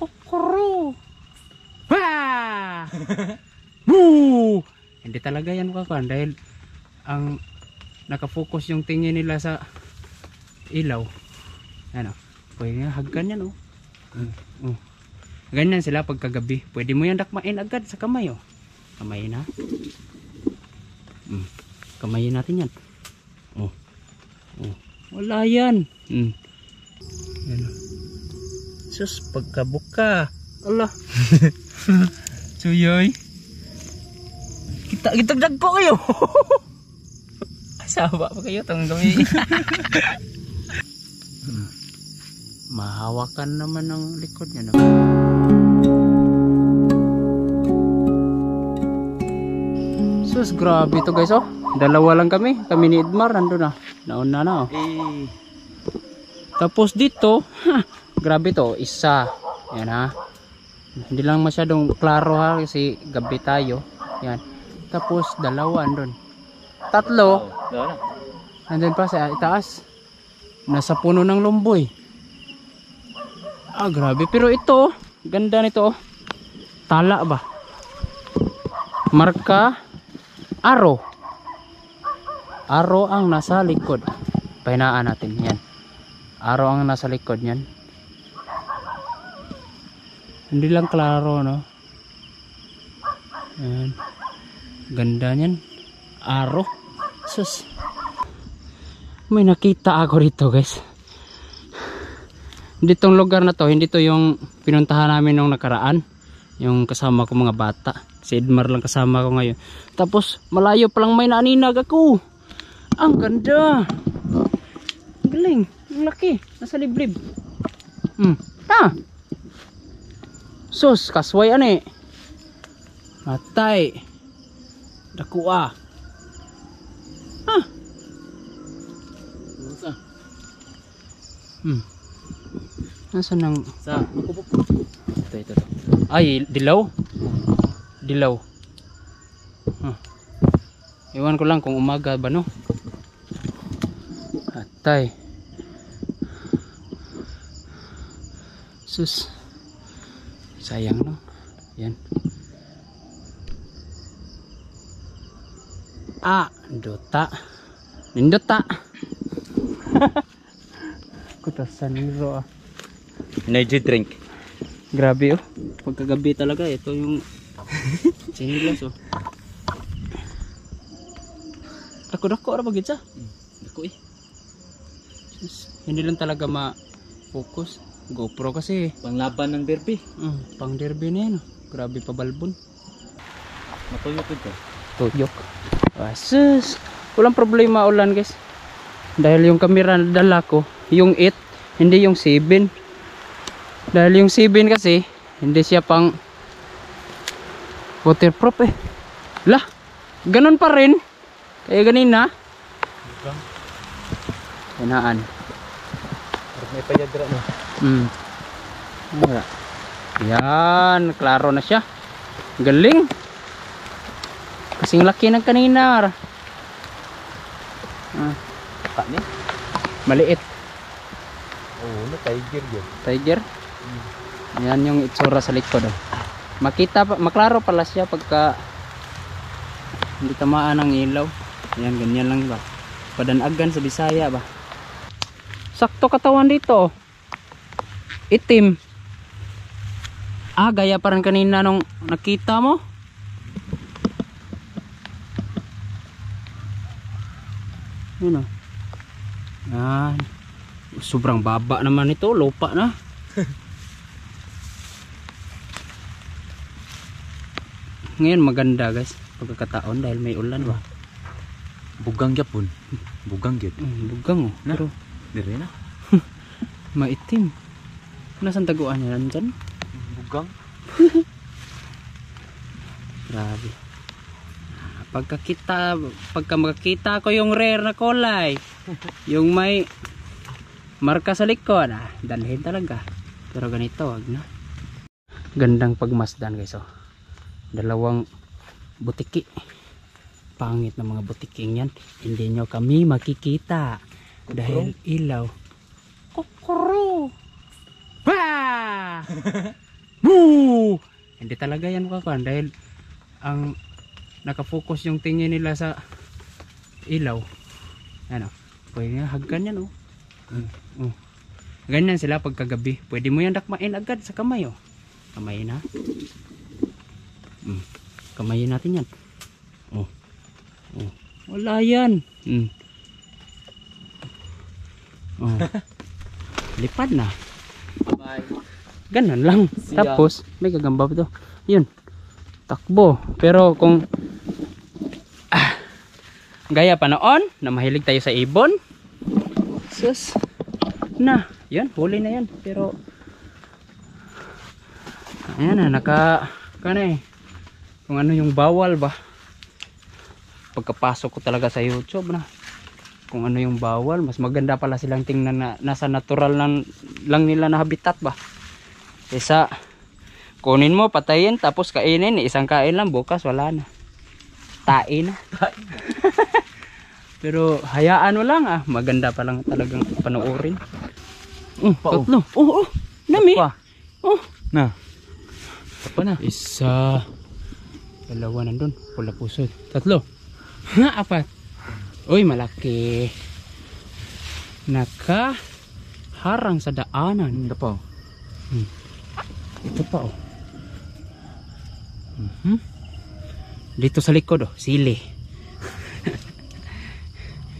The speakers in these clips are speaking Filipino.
Kokoro. Bah! Boo! Hindi talaga yan kakuan dahil ang nakafocus yung tingin nila sa ilaw. Ano? Pwede nga haggan yan Ganyan sila pagkagabi. Pwede mo yan dakmain agad sa kamay Kamayin ha. Kamayin natin yan. Wala yan. Ano? Sus, pagkabuka. Allah. Suyoy. Kita dagko kayo. Asawa pa kayo tong gabi. Mahawakan naman ng likod niya. No? Sus, grabe to guys Dalawa lang kami ni Edmar nandun na. Nauna na Tapos dito, grabe to, isa. Yan ha. Hindi lang masyadong klaro ha kasi gabi tayo. Yan. Tapos dalawa andun. Tatlo. Nandun pa sa itaas. Nasa puno ng lumboy. Grabe. Pero ito, ganda nito. Tala ba? Marka aro. Aro ang nasa likod. Pahinaan natin. Yan. Aro ang nasa likod yan. Hindi lang klaro no. Yan. Ganda niyan. Aro. Sus. May nakita ako dito guys. Ditong lugar na to, hindi to yung pinuntahan namin nung nakaraan. Yung kasama ko mga bata. Si Edmar lang kasama ko ngayon. Tapos malayo palang may naninag ako. Ang ganda. Galing. Ang laki. Nasa liblib. Sus, kasway ane. Matay. Dakua. Nasaan nang ito. Ay, dilaw. Dilaw. Iwan ko lang kung umaga ba no. Atay. Sus. Sayang no. Yan. Dota. Nindota. Kutasan niro Energy drink. Grabe pagkagabi talaga ito yung sinilas Dako-dako ra bagid sa. Dako Hindi lang talaga ma-focus. GoPro kasi Panglaban ng derby. Pang derby na yan Grabe pa balbon. Matuyok ito. Tuyok. Sus. Walang problema ulan guys. Dahil yung camera na dala ko, yung 8, hindi yung 7. Dahil yung 7 kasi, hindi siya pang waterproof Lah, ganun pa rin. Kaya ganina. Hinaan. May payadra no. Yan, klaro na siya. Galing. Kasing laki ng kanina. Kani? Maliit. Tiger yun. Tiger? Yan yung itsura sa likod. Makita pa, maklaro pala siya pagka hindi tamaan ng ilaw. Yan, ganyan lang ba. Padanagan sa Bisaya ba. Sakto katawan dito. Itim. Gaya pa rin kanina nung nakita mo. Yun Yan. Sobrang baba naman ito. Lupa na. Ngayon maganda guys. Pagkakataon dahil may ulan ba. Bugang yapon. Bugang yun. Bugang Na? Pero Dire na. maitim. Nasaan taguan niya nandyan? Bugang. Grabe. Pagka makakita ko yung rare na kulay, yung may marka sa likod, dalhin talaga. Pero ganito, wag na. Gandang pagmasdan guys Dalawang butiki. Pangit na mga butiking yan. Hindi nyo kami makikita. Dahil ilaw. Kokoro. Bah! Boo! Hindi talaga yan makakuan dahil ang nakafocus yung tingin nila sa ilaw. Ano? Pwede nga hagkan yan oh. Oh. Ganyan sila pagkagabi. Pwede mo yan dakmain agad sa kamay oh. Kamay na. Kamayin natin yan. Oh. Oh. Wala yan. Oh. Lipad na. Bye. Ganun lang. Siya. Tapos may gagamba pa to. Yun. Takbo. Pero kung gaya pa noon na mahilig tayo sa ibon. Sus. Na. Yan. Huli na yan. Pero ayan na. Kung ano yung bawal ba. Pagkapasok ko talaga sa YouTube na. Kung ano yung bawal. Mas maganda pala silang tingnan na nasa natural lang nila na habitat ba. Isa. Kunin mo, patayin, tapos kainin. Isang kain lang. Bukas wala na. Tain na. Pero hayaan mo lang ah. Maganda pa lang talagang panoorin. Tatlo. Oh. Nami. Oh. Na. Apa na? Isa. Dalawa nandun. Pula pusod. Tatlo. Ha, apat. Uy, malaki. Nakaharang sa daanan. Hindi pa. Ito pa oh. Dito sa likod oh. Sili.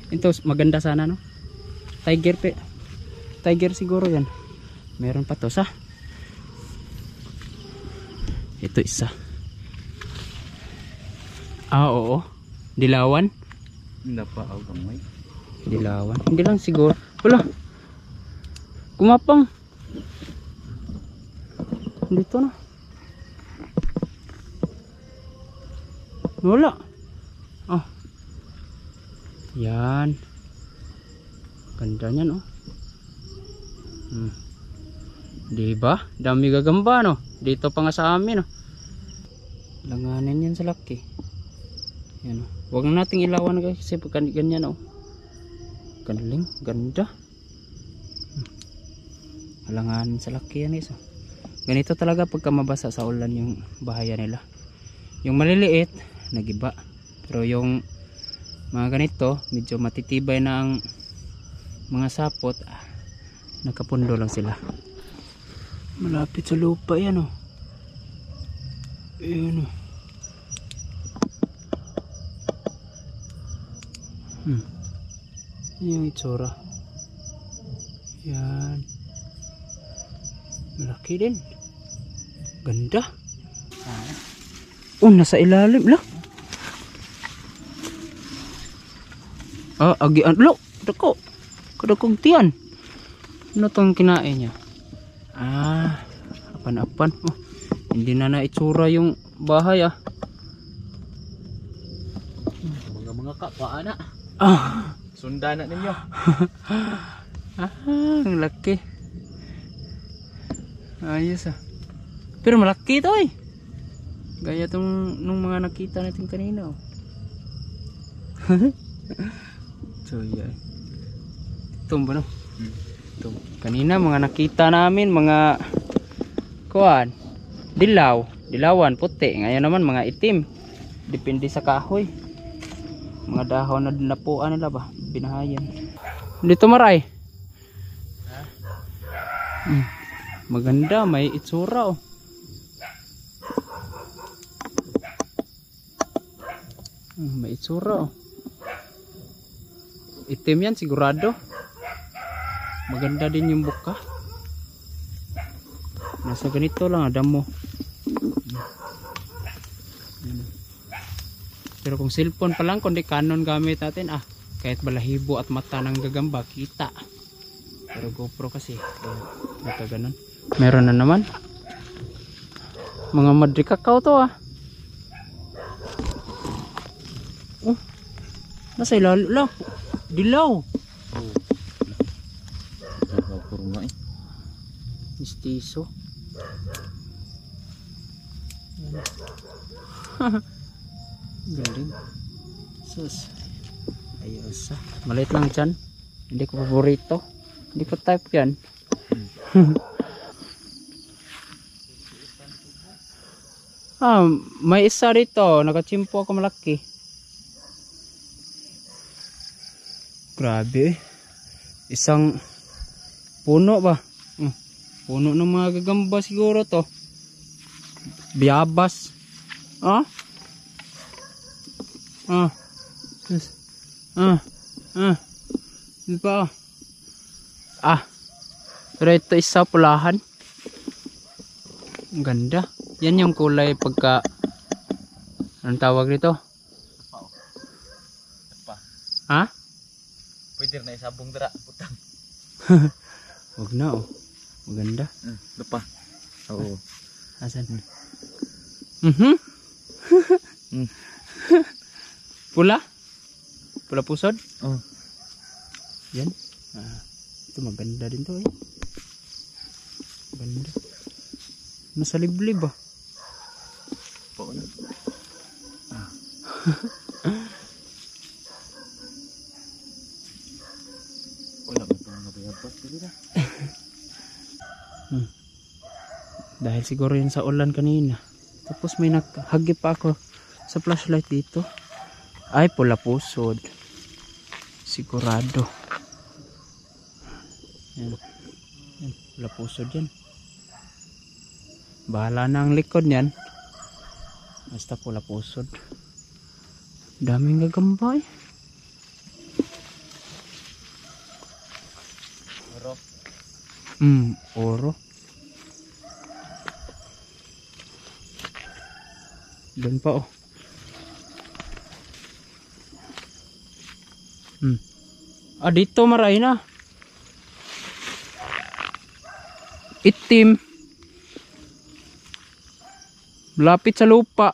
Ito maganda sana no. Tiger siguro yan. Meron pa to sa. Ito isa. Oo. Dilawan. Hindi pa ako gamay. Dilawan. Hindi lang siguro. Wala. Kumapang. Dito na. Wala. Oh. Yan. Ganda niyan oh. Diba? Dami gagamba no. Dito pa nga sa amin oh. Langanin yan sa laki. Yan oh. Huwag na nating ilawan guys kasi pag ganyan oh. Galing, ganda. Langanin sa laki yan guys oh. Ganito talaga pagka mabasa sa ulan yung bahaya nila. Yung maliliit nagiba. Pero yung mga ganito medyo matitibay na ang mga sapot. Nakapundo lang sila. Malapit sa lupa yan oh. Ayan oh. Yan yung itsura. Yan. Malaki din. Ganda. Oh, nasa ilalim lah. Agian lo. Dako. Kadakong tiyan. Ano tong kinain niya? Apan-apan. Oh, hindi na naitsura yung bahay ah. Mga kapwa na. Sundan na ninyo. Ang laki. Ayos ah. Pero malaki ito eh. Gaya tong nung mga nakita natin kanina oh. So yeah. Ito ba no? Ito. Kanina mga nakita namin mga kuan. Dilawan, puti. Ngayon naman mga itim. Depende sa kahoy. Mga dahon na dinapuan nila ba? Binahayan. Dito maray. Maganda, may itsura oh. May itsura oh. Itim yan sigurado. Maganda din yung buka. Nasa ganito lang adam mo. Pero kung cellphone pa lang, kundi Canon gamit natin kahit balahibo at mata ng gagamba kita. Pero GoPro kasi ganun. Meron na naman mga madri kakao to oh, nasa ilalim lang. Dilaw. Mistiso. Galing. Sus. Ayos. Maliit lang dyan. Hindi ko paborito. Hindi ko type yan. Ah, may isa rito. Nakachimpo ako malaki. Grabe. Isang puno ba? Puno ng mga gagamba siguro to. Biyabas. Ah? Di ba? Pero ito isa pulahan. Ang ganda. Yan yung kulay pagka anong tawag nito? Tapa. Ha? Pwede na isabong dara. Putang. Huwag na oh. Maganda. Tapa. Oo. Asan? Mm. Pula? Pula pusod? Oh. Yan. Ito maganda din to eh. Maganda. Nasa liblib ah. Oo na. Wala ba itong nabayabas dito na? Dahil siguro yun sa ulan kanina. Tapos may naghagi pa ako sa flashlight dito. Ay, pula pusod. Sigurado. Yan. Yan, pula pusod yan. Bahala na ang likod niyan. Basta pula pusod. Daming gagamba eh. Oro. Oro. Doon pa oh. Dito maray na. Itim. Lapit sa lupa.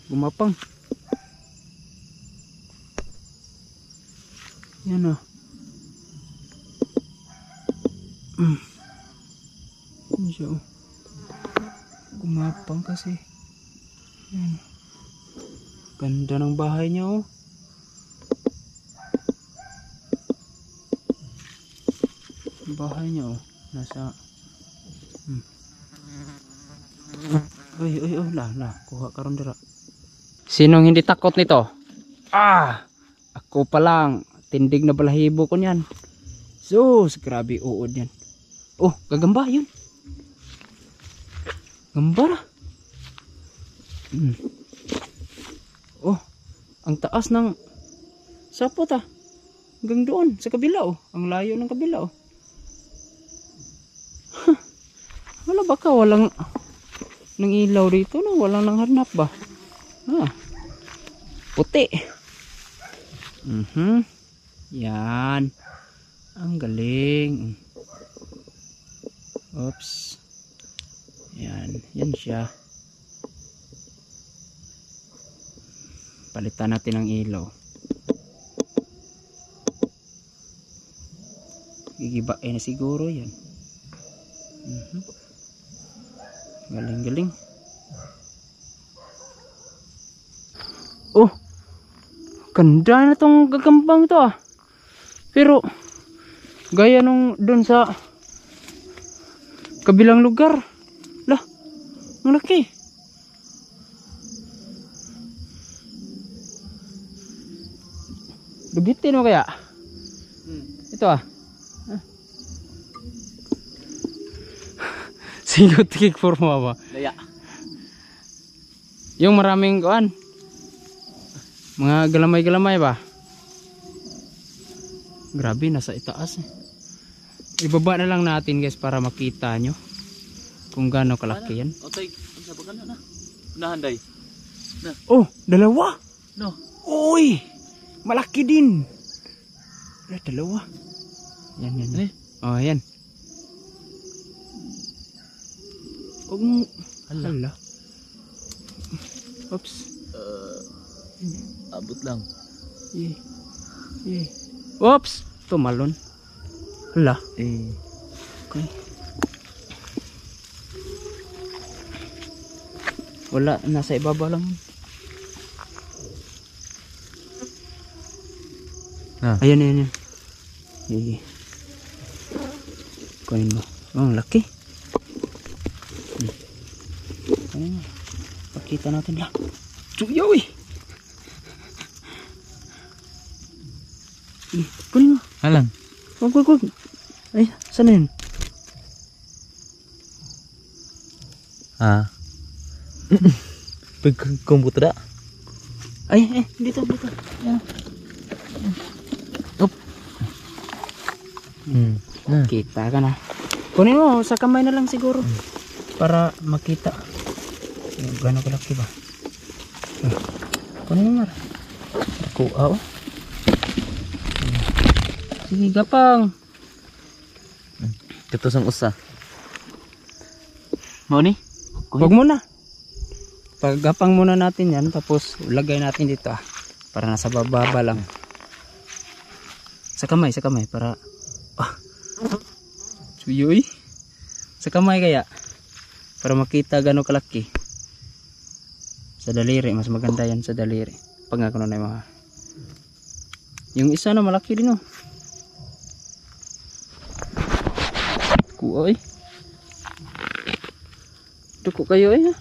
Gumapang. Yan oh. Yan siya oh. Gumapang kasi. Yan. Ganda ng bahay niya oh. Bahay niya oh. Nasa Uy, kuha ka ron dira. Sinong hindi takot nito? Ako pa lang. Tindig na balahibo ko niyan. Sus, grabe uod yan. Oh, gagamba yun. Gamba na. Oh, ang taas ng sapot ah. Hanggang doon sa kabila oh. Ang layo ng kabila oh. Wala baka walang nang ilaw dito no, walang nanghanap ba? Puti. Yan. Ang galing. Oops. Yan siya. Palitan natin ang ilaw. Gigibain na siguro yan. Galing. Oh, ganda na tong gagambang to ah. Pero gaya nung dun sa kabilang lugar. Lah, ang laki. Dugitin mo kaya? Ito ah. Sino tikik forma ba? Daya. Yung maraming kuan. Mga galamay-galamay ba? Grabe, nasa itaas eh. Ibaba na lang natin guys para makita nyo kung gaano kalaki yan. Otoy, sa bagan na. Nahanday. Oh, dalawa. No. Uy, malaki din. Dalawa. Yan. Oh, yan. Hala. Oops. Abot lang. Oops. Tumalon. Hala. Okay. Wala. Nasa ibaba lang. Ayan. Kunin mo. Oh, laki. Kunin mo. Pakita natin lang. Suyaw eh. Kunin mo. Halang. Wag. Ay, saan na yun? Ah. Pagkumputo da. Ay, dito. Yan. Up. Nah. Kita ka na. Kunin mo, sa kamay na lang siguro. Para makita. Gano'n kalaki ba? Kunin mo, Mar. Kuha, oh. Sige, gapang. Ketusang usa. Mau ni? Huwag muna. Paggapang muna natin yan. Tapos lagay natin dito para nasa bababa lang. Sa kamay. Para Suyoy. Sa kamay kaya. Para makita gano'ng kalaki. Sa daliri. Mas maganda yan sa daliri. Pag nga kuno na yung mga. Yung isa na malaki din, oh. Kuoy. Tuko kayo eh.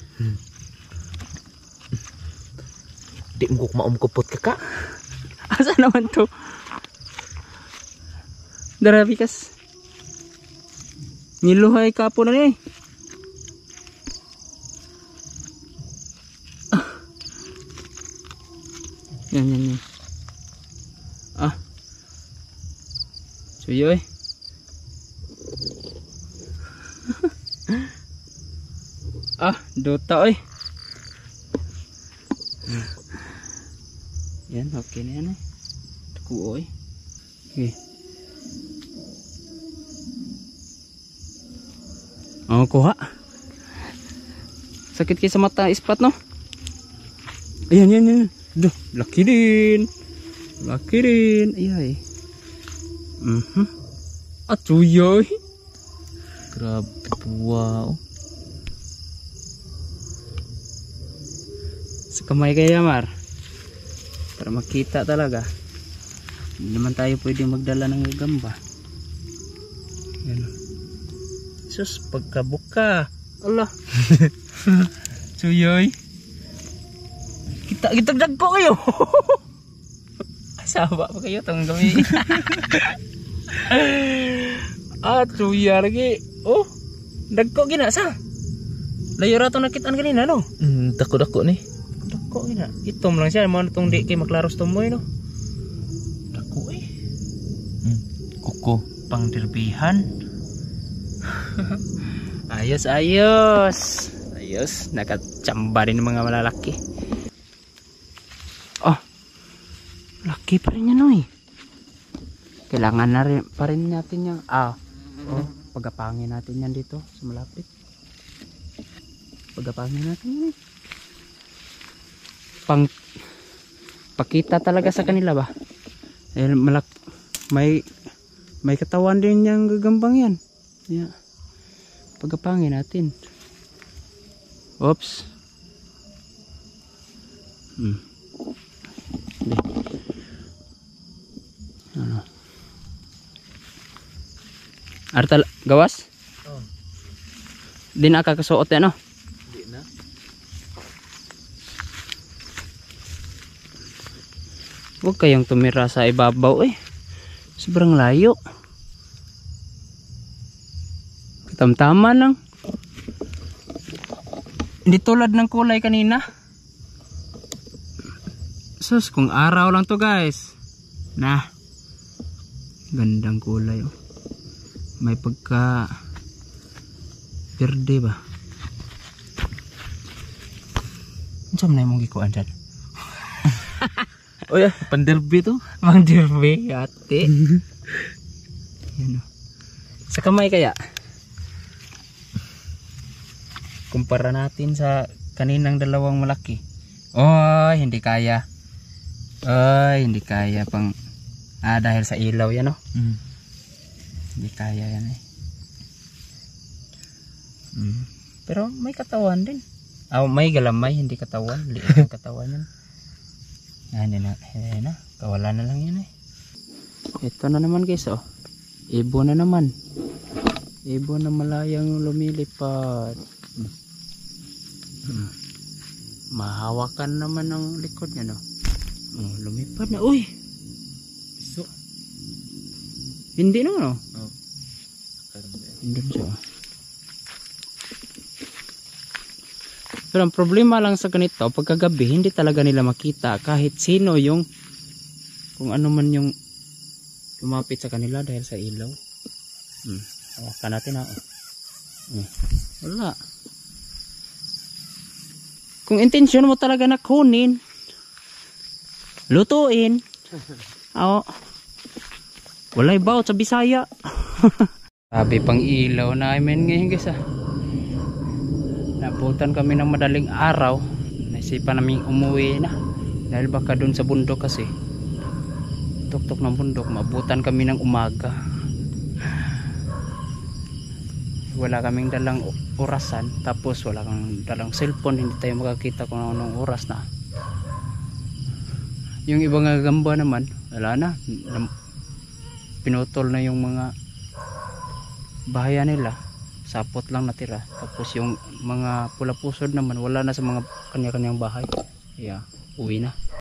Di mo maumkupot ka. Asa naman to? Darabikas. Niluhay kapo na eh. Yan. Suyo eh. Dota eh. Yan, okay na yan eh. Tuko eh. Okay. Kuha. Sakit kayo sa mata, ispat no? Ayan. Duh, laki din. Ayay. Atuyoy. Grabe, wow. Sa kamay kaya, Mar. Para makita talaga. Hindi naman tayo pwedeng magdala ng gagamba. Yan. Sus, pagkabuka. Allah. Suyoy. Kita dagko kayo. Asaba pa kayo tong gabi. Suyar lagi. Oh, dagko gina sa. Layo ra to nakitaan kanina no. Dako-dako ni. Dagko gina. Itom lang siya mo tong di kay maklaros tumoy no. Dagko eh. Kuko pangdirbihan. Ayos. Nakachamba rin ng mga malalaki. Laki pa rin yan eh. Kailangan na rin pa rin natin yung pagapangin natin yan dito sa malapit. Pagapangin natin yan. Pakita talaga sa kanila ba? May katawan din yung gagambang yan. Yeah. Pagapangin natin. Oops. Ano? Artal gawas? Di na kakasuot yan, no? Di na. Huwag kayong tumira sa ibabaw eh. Sobrang layo. Katamtaman lang. Hindi tulad ng kulay kanina. Sus, kung araw lang to guys. Nah. Gandang kulay oh. May pagka verde ba? Saan na yung gikuan dyan? Oh ya, panderby to. Panderby, ate. Yan o. Sa kamay kaya? Kumpara natin sa kaninang dalawang malaki. Oh, hindi kaya. Ay, hindi kaya pang dahil sa ilaw yan, no? Hindi kaya yan eh. Pero may katawan din. May galamay, hindi katawan. Liit ang katawan yan. Hindi na. Kawala na lang yan eh. Ito na naman guys, oh. Ibo na naman. Ibo na malayang lumilipad. Mahawakan naman ng likod niya, no? Lumipad na. Uy! So, Hindi no, no? oh. Hindi siya. Pero ang problema lang sa ganito, pagkagabi, hindi talaga nila makita kahit sino yung, kung ano man yung lumapit sa kanila dahil sa ilaw. Hawakan natin ha. Wala. Kung intensyon mo talaga na kunin, lutuin, walay bawat sa Bisaya. Sabi pang ilaw namin ngayon guys Nabutan kami ng madaling araw. Naisipan namin umuwi na dahil baka dun sa bundok kasi tuktok ng bundok mabutan kami ng umaga. Wala kaming dalang orasan, tapos wala kang dalang cellphone, hindi tayo makakita kung anong oras na. Yung ibang gagamba naman wala na, pinutol na yung mga bahayan nila, sapot lang natira. Tapos yung mga pula pusod naman wala na sa mga kanya-kanyang bahay, uwi na.